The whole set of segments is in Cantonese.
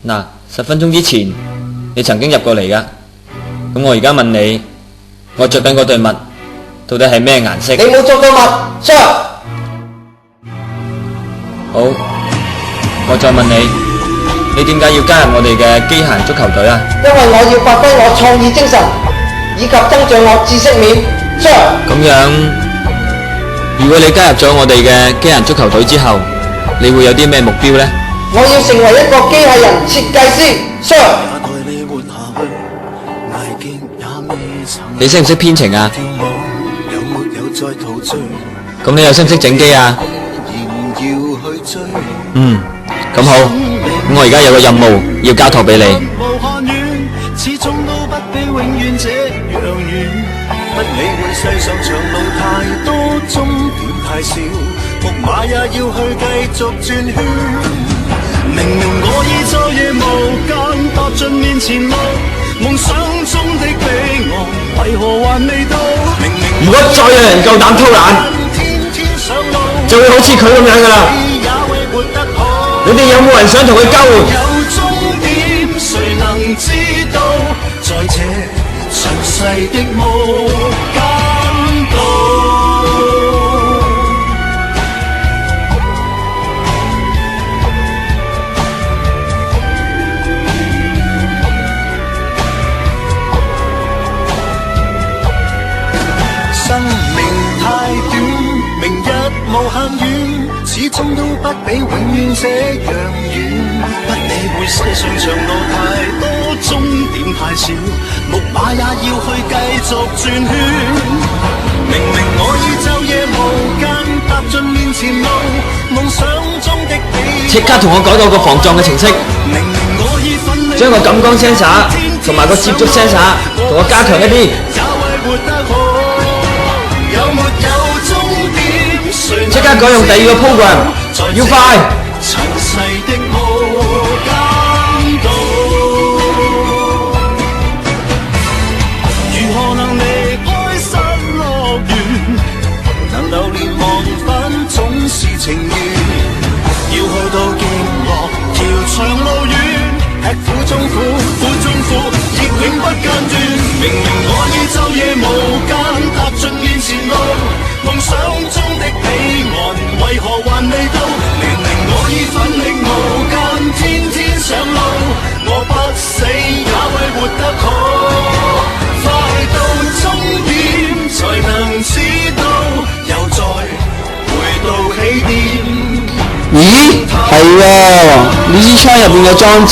嗱，10分鐘之前你曾經入過嚟噶，咁我而家問你，我着緊嗰對襪到底係咩顏色？你冇着過襪，Sir。好，我再問你，你點解要加入我哋嘅機械人足球隊啊？因為我要發揮我創意精神，以及增長我知識面，Sir。咁樣，如果你加入咗我哋嘅機械人足球隊之後，你會有啲咩目標呢？我要成為一個機械人設計師，Sir。你識唔識編程啊？咁你又識唔識整機啊？咁好，咁我而家有個任務要交託俾你。明明我已晝夜無間踏進面前路，夢想中的彼岸為何還未到？如果再有人夠膽偷懶，就會好似佢咁樣噶啦。你哋有冇人想同佢交換？有終點，誰能知道？在這詳細的無間道。生命太短，明日無限遠，始終都不比永遠這樣遠。不理會世上長路太多，終點太少，木馬也要去繼續轉圈。明明我已晝夜無間踏進面前路，夢想中的彼即刻同我改到個防撞嘅程式，將個感光 sensor 同埋個接觸 sensor 同我加強一啲。即刻改用第二個 program， 要快。詳細的無間道，如何能離開失樂園？能流連忘返總是情緣，要去到極樂遙長路遠，吃苦中苦，苦中苦，亦永不間斷。明明我已晝夜無間踏進面前路，夢想中的彼岸為何還未到？明明我已奮力無間，天天上路，我不死也為活得好。快到終點才能知道，又再回到起點。咦，係喎，呢支槍入邊嘅裝置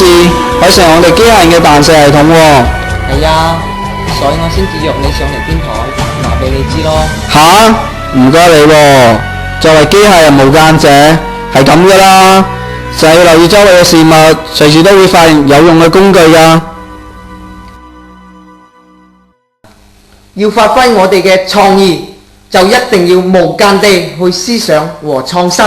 係成我哋機械人嘅彈射系統喎。係啊，所以我先至約你上嚟電台話俾你知咯。吓，唔該你喎，作為機械人無間者係咁噶啦，就係要留意周圍嘅事物，隨時都會發現有用嘅工具噶。要發揮我哋嘅創意，就一定要無間地去思想和創新。